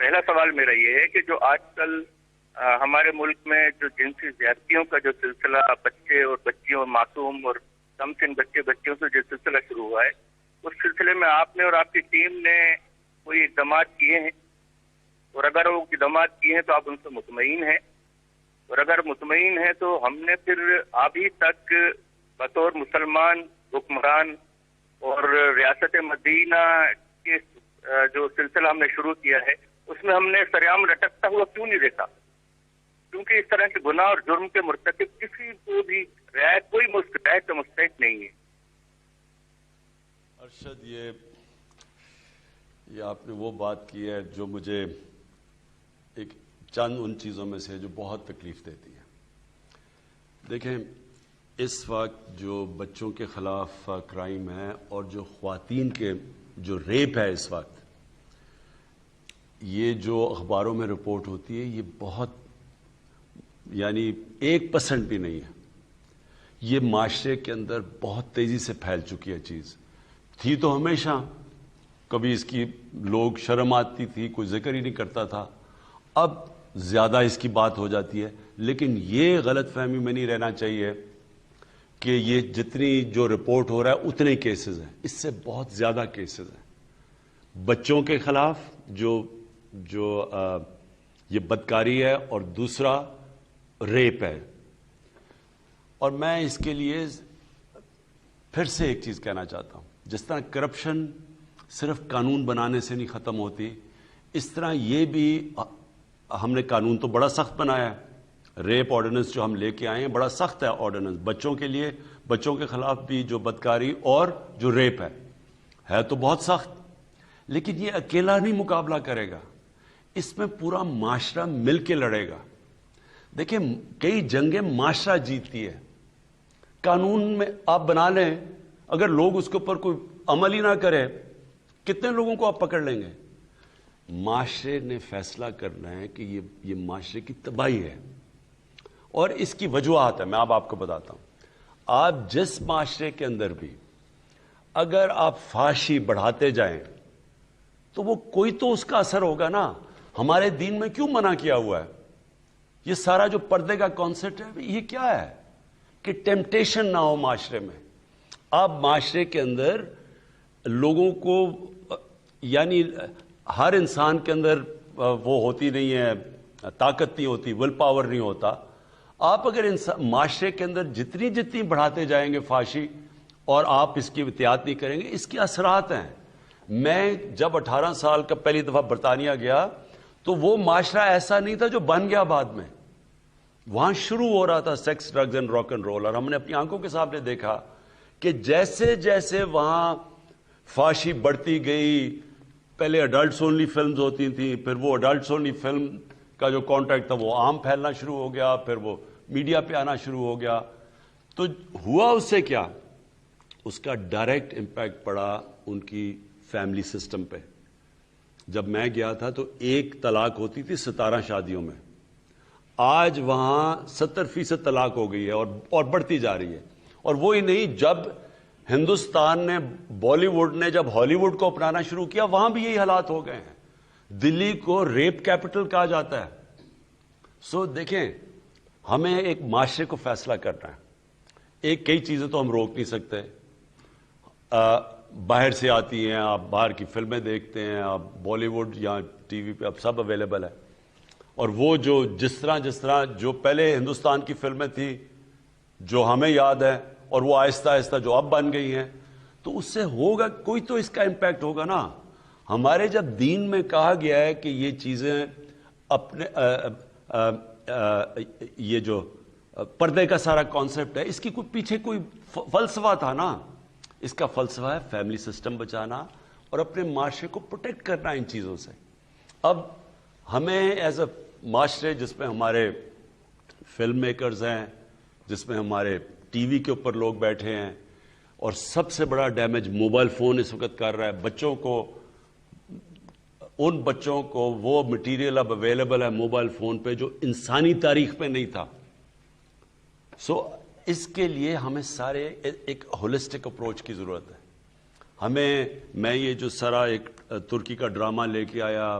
پہلا سوال میرا یہ ہے کہ جو آج کل ہمارے ملک میں جو جنسی زیادتیوں کا جو سلسلہ بچے اور بچیوں، معصوم اور کم سن بچے بچیوں سے جو سلسلہ شروع ہوا ہے، اس سلسلے میں آپ نے اور آپ کی ٹیم نے کوئی اقدامات کیے ہیں؟ اور اگر وہ اقدامات کیے ہیں تو آپ ان سے مطمئن ہیں؟ اور اگر مطمئن ہیں تو ہم نے پھر ابھی تک بطور مسلمان حکمران اور ریاست مدینہ کے جو سلسلہ ہم نے شروع کیا ہے اس میں ہم نے سریعام لٹکتا ہوا کیوں نہیں دیکھا؟ کیونکہ اس طرح کے گناہ اور جرم کے مرتکب کسی کو بھی رعایت کوئی رعایت کا مستحق نہیں ہے۔ ارشد، یہ آپ نے وہ بات کی ہے جو مجھے ایک چند ان چیزوں میں سے جو بہت تکلیف دیتی ہے۔ دیکھیں، اس وقت جو بچوں کے خلاف کرائم ہے اور جو خواتین کے جو ریپ ہے اس وقت، یہ جو اخباروں میں رپورٹ ہوتی ہے، یہ بہت 1% بھی نہیں ہے۔ یہ معاشرے کے اندر بہت تیزی سے پھیل چکی ہے چیز۔ تھی تو ہمیشہ، کبھی اس کی لوگ شرم آتی تھی، کوئی ذکر ہی نہیں کرتا تھا، اب زیادہ اس کی بات ہو جاتی ہے۔ لیکن یہ غلط فہمی میں نہیں رہنا چاہیے کہ یہ جتنی جو رپورٹ ہو رہا ہے اتنے کیسز ہیں، اس سے بہت زیادہ کیسز ہیں بچوں کے خلاف جو یہ بدکاری ہے، اور دوسرا ریپ ہے۔ اور میں اس کے لیے پھر سے ایک چیز کہنا چاہتا ہوں، جس طرح کرپشن صرف قانون بنانے سے نہیں ختم ہوتی، اس طرح یہ بھی ہم نے قانون تو بڑا سخت بنایا ہے۔ ریپ آرڈیننس جو ہم لے کے آئے ہیں بڑا سخت ہے آرڈیننس بچوں کے لیے، بچوں کے خلاف بھی جو بدکاری اور جو ریپ ہے تو بہت سخت، لیکن یہ اکیلا نہیں مقابلہ کرے گا، اس میں پورا معاشرہ مل کے لڑے گا۔ دیکھیں، کئی جنگیں معاشرہ جیتتی ہے۔ قانون میں آپ بنا لیں، اگر لوگ اس کے اوپر کوئی عمل ہی نہ کرے، کتنے لوگوں کو آپ پکڑ لیں گے؟ معاشرے نے فیصلہ کرنا ہے کہ یہ معاشرے کی تباہی ہے، اور اس کی وجوہات ہے، میں اب آپ کو بتاتا ہوں۔ آپ جس معاشرے کے اندر بھی اگر آپ فحاشی بڑھاتے جائیں تو وہ کوئی تو اس کا اثر ہوگا نا۔ ہمارے دین میں کیوں منع کیا ہوا ہے؟ یہ سارا جو پردے کا کانسیپٹ ہے، یہ کیا ہے کہ ٹیمپٹیشن نہ ہو معاشرے میں۔ آپ معاشرے کے اندر لوگوں کو ہر انسان کے اندر وہ ہوتی نہیں ہے، طاقت نہیں ہوتی، ول پاور نہیں ہوتا۔ آپ اگر معاشرے کے اندر جتنی بڑھاتے جائیں گے فحاشی، اور آپ اس کی احتیاط نہیں کریں گے، اس کے اثرات ہیں۔ میں جب 18 سال کا پہلی دفعہ برطانیہ گیا تو وہ معاشرہ ایسا نہیں تھا جو بن گیا بعد میں۔ وہاں شروع ہو رہا تھا sex, drugs and rock and roll, اور ہم نے اپنی آنکھوں کے سامنے دیکھا کہ جیسے جیسے وہاں فحاشی بڑھتی گئی، پہلے اڈلٹس اونلی فلمز ہوتی تھیں، پھر وہ اڈلٹس اونلی فلم کا جو کانٹیکٹ تھا وہ عام پھیلنا شروع ہو گیا، پھر وہ میڈیا پہ آنا شروع ہو گیا۔ تو ہوا اس سے کیا؟ اس کا ڈائریکٹ امپیکٹ پڑا ان کی فیملی سسٹم پہ۔ جب میں گیا تھا تو 1 طلاق ہوتی تھی 17 شادیوں میں، آج وہاں 70% طلاق ہو گئی ہے، اور بڑھتی جا رہی ہے۔ اور وہی نہیں، جب ہندوستان نے، بالی ووڈ نے جب ہالی ووڈ کو اپنانا شروع کیا، وہاں بھی یہی حالات ہو گئے ہیں۔ دلی کو ریپ کیپٹل کہا جاتا ہے۔ سو دیکھیں، ہمیں ایک معاشرے کو فیصلہ کرنا ہے۔ کئی چیزیں تو ہم روک نہیں سکتے، باہر سے آتی ہیں، آپ باہر کی فلمیں دیکھتے ہیں، آپ بالی ووڈ یا ٹی وی پہ اب سب اویلیبل ہے، اور وہ جس طرح جو پہلے ہندوستان کی فلمیں تھیں جو ہمیں یاد ہے، اور وہ آہستہ آہستہ جو اب بن گئی ہیں، تو اس سے ہوگا، کوئی تو اس کا امپیکٹ ہوگا نا۔ ہمارے جب دین میں کہا گیا ہے کہ یہ چیزیں اپنے یہ جو پردے کا سارا کانسیپٹ ہے، اس کی پیچھے کوئی فلسفہ تھا نا۔ اس کا فلسفہ ہے فیملی سسٹم بچانا اور اپنے معاشرے کو پروٹیکٹ کرنا ان چیزوں سے۔ اب ہمیں ایز اے معاشرے جس میں ہمارے فلم میکرز ہیں، جس میں ہمارے ٹی وی کے اوپر لوگ بیٹھے ہیں، اور سب سے بڑا ڈیمیج موبائل فون اس وقت کر رہا ہے بچوں کو، ان بچوں کو وہ مٹیریل اب اویلیبل ہے موبائل فون پہ جو انسانی تاریخ پہ نہیں تھا۔ سو اس کے لیے ہمیں سارے ایک ہولسٹک اپروچ کی ضرورت ہے۔ میں یہ جو سارا ایک ترکی کا ڈرامہ لے کے آیا،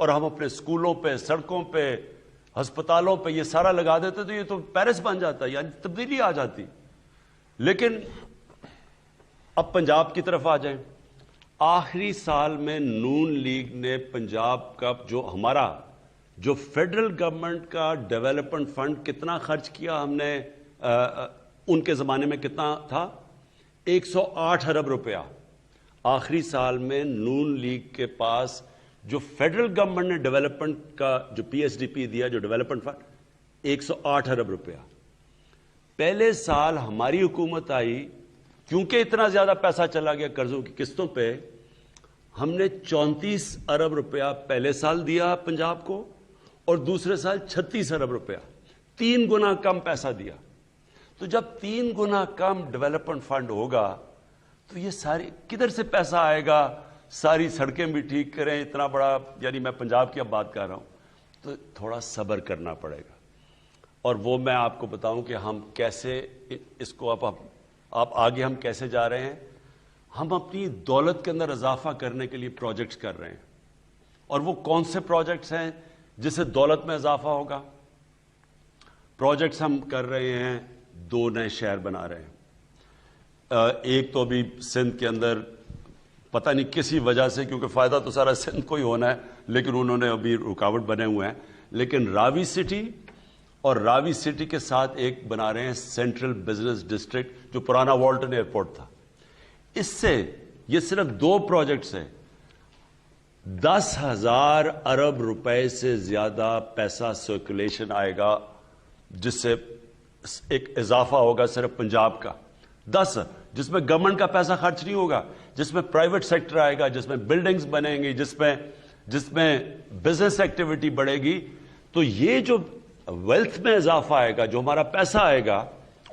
اور ہم اپنے اسکولوں پہ، سڑکوں پہ، ہسپتالوں پہ یہ سارا لگا دیتے تو یہ تو پیرس بن جاتا، یعنی تبدیلی آ جاتی. لیکن اب پنجاب کی طرف آ جائیں. آخری سال میں نون لیگ نے پنجاب کا جو فیڈرل گورنمنٹ کا ڈیولپمنٹ فنڈ کتنا خرچ کیا ہم نے، ان کے زمانے میں کتنا تھا؟ 108 ارب روپیہ. آخری سال میں نون لیگ کے پاس جو فیڈرل گورنمنٹ نے ڈیولپمنٹ کا جو پی ایس ڈی پی دیا، جو ڈیولپمنٹ فنڈ، 108 ارب روپیہ. پہلے سال ہماری حکومت آئی، کیونکہ اتنا زیادہ پیسہ چلا گیا قرضوں کی قسطوں پہ، ہم نے 34 ارب روپیہ پہلے سال دیا پنجاب کو، اور دوسرے سال 36 ارب روپیہ، 3 گنا کم پیسہ دیا. تو جب 3 گنا کم ڈیولپمنٹ فنڈ ہوگا تو یہ ساری کدھر سے پیسہ آئے گا؟ ساری سڑکیں بھی ٹھیک کریں، اتنا بڑا، یعنی میں پنجاب کی اب بات کر رہا ہوں، تو تھوڑا صبر کرنا پڑے گا. اور وہ میں آپ کو بتاؤں کہ ہم کیسے اس کو آپ آگے ہم کیسے جا رہے ہیں. ہم اپنی دولت کے اندر اضافہ کرنے کے لیے پروجیکٹس کر رہے ہیں. اور وہ کون سے پروجیکٹس ہیں جس سے دولت میں اضافہ ہوگا؟ پروجیکٹس ہم کر رہے ہیں، 2 نئے شہر بنا رہے ہیں. ایک تو ابھی سندھ کے اندر پتہ نہیں کسی وجہ سے، کیونکہ فائدہ تو سارا سندھ کو ہی ہونا ہے، لیکن انہوں نے ابھی رکاوٹ بنے ہوئے ہیں. لیکن راوی سٹی، اور راوی سٹی کے ساتھ ایک بنا رہے ہیں سینٹرل بزنس ڈسٹرکٹ، جو پرانا والٹن ایئرپورٹ تھا. اس سے یہ صرف 2 پروجیکٹس ہیں، 10,000 ارب روپے سے زیادہ پیسہ سرکولیشن آئے گا، جس سے ایک اضافہ ہوگا صرف پنجاب کا. 10 جس میں گورنمنٹ کا پیسہ خرچ نہیں ہوگا، جس میں پرائیویٹ سیکٹر آئے گا، جس میں بلڈنگز بنیں گی، جس میں بزنس ایکٹیویٹی بڑھے گی. تو یہ جو ویلتھ میں اضافہ آئے گا، جو ہمارا پیسہ آئے گا،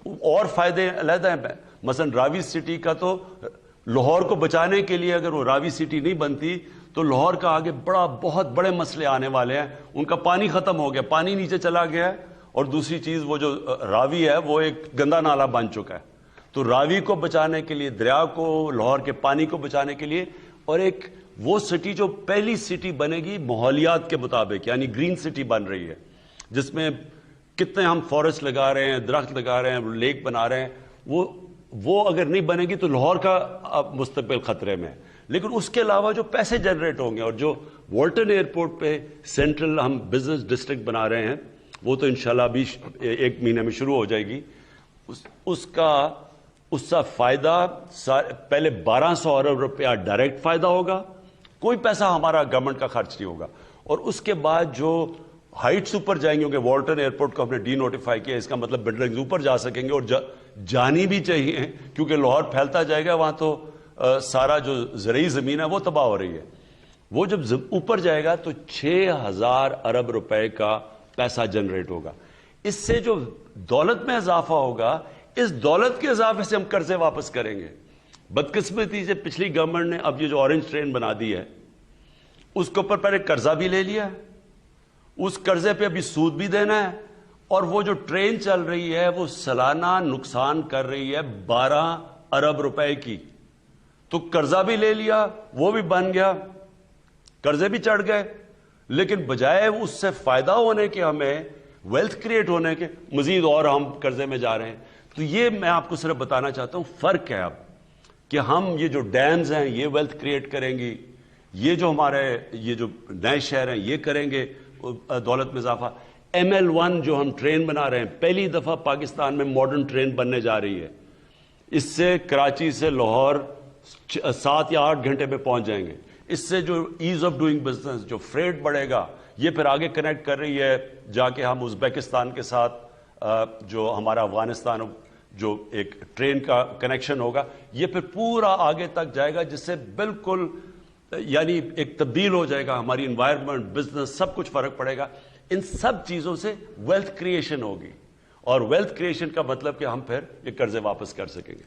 اور فائدے علیحدہ ہیں. مثلا راوی سٹی کا تو لاہور کو بچانے کے لیے اگر وہ راوی سٹی نہیں بنتی تو لاہور کا آگے بہت بڑے مسئلے آنے والے ہیں. ان کا پانی ختم ہو گیا، پانی نیچے چلا گیا ہے. اور دوسری چیز، وہ جو راوی ہے وہ ایک گندا نالا بن چکا ہے. تو راوی کو بچانے کے لیے، دریا کو، لاہور کے پانی کو بچانے کے لیے، اور ایک وہ سٹی جو پہلی سٹی بنے گی ماحولیات کے مطابق، یعنی گرین سٹی بن رہی ہے، جس میں کتنے ہم فارسٹ لگا رہے ہیں، درخت لگا رہے ہیں، لیک بنا رہے ہیں. وہ اگر نہیں بنے گی تو لاہور کا مستقبل خطرے میں ہے. لیکن اس کے علاوہ جو پیسے جنریٹ ہوں گے، اور جو والٹن ایئرپورٹ پہ سینٹرل ہم بزنس ڈسٹرکٹ بنا رہے ہیں، وہ تو انشاءاللہ ابھی 1 مہینے میں شروع ہو جائے گی. اس کا فائدہ پہلے 1200 ارب روپیہ ڈائریکٹ فائدہ ہوگا، کوئی پیسہ ہمارا گورنمنٹ کا خرچ نہیں ہوگا. اور اس کے بعد جو ہائٹس اوپر جائیں گے، والٹن ایئرپورٹ کو ہم نے ڈی نوٹیفائی کیا، اس کا مطلب بلڈنگز اوپر جا سکیں گے، اور جانی بھی چاہیے، کیونکہ لاہور پھیلتا جائے گا، وہاں تو سارا جو زرعی زمین ہے وہ تباہ ہو رہی ہے. وہ جب اوپر جائے گا تو 6,000 ارب روپے کا پیسہ جنریٹ ہوگا. اس سے جو دولت میں اضافہ ہوگا، اس دولت کے اضافے سے ہم قرضے واپس کریں گے. بدقسمتی سے پچھلی گورنمنٹ نے اب یہ جو اورنج ٹرین بنا دی ہے، اس کے اوپر پہلے قرضہ بھی لے لیا، اس قرضے پہ ابھی سود بھی دینا ہے، اور وہ جو ٹرین چل رہی ہے وہ سالانہ نقصان کر رہی ہے 12 ارب روپے کی. تو قرضہ بھی لے لیا، وہ بھی بن گیا، قرضے بھی چڑھ گئے. لیکن بجائے اس سے فائدہ ہونے کے، ہمیں ویلتھ کریٹ ہونے کے، مزید اور ہم قرضے میں جا رہے ہیں. تو یہ میں آپ کو صرف بتانا چاہتا ہوں، فرق ہے اب کہ ہم یہ جو ڈیمز ہیں یہ ویلتھ کریٹ کریں گی، یہ جو ہمارے یہ جو نئے شہر ہیں یہ کریں گے دولت میں اضافہ. ML1 جو ہم ٹرین بنا رہے ہیں، پہلی دفعہ پاکستان میں ماڈرن ٹرین بننے جا رہی ہے. اس سے کراچی سے لاہور 7 یا 8 گھنٹے میں پہنچ جائیں گے. اس سے جو ایز آف ڈوئنگ بزنس، جو فریٹ بڑھے گا، یہ پھر آگے کنیکٹ کر رہی ہے جا کے ہم ازبیکستان کے ساتھ، جو ہمارا افغانستان جو ایک ٹرین کا کنیکشن ہوگا، یہ پھر پورا آگے تک جائے گا، جس سے بالکل یعنی ایک تبدیل ہو جائے گا ہماری انوائرمنٹ، بزنس، سب کچھ فرق پڑے گا. ان سب چیزوں سے ویلتھ کریشن ہوگی، اور ویلتھ کریشن کا مطلب کہ ہم پھر یہ قرضے واپس کر سکیں گے.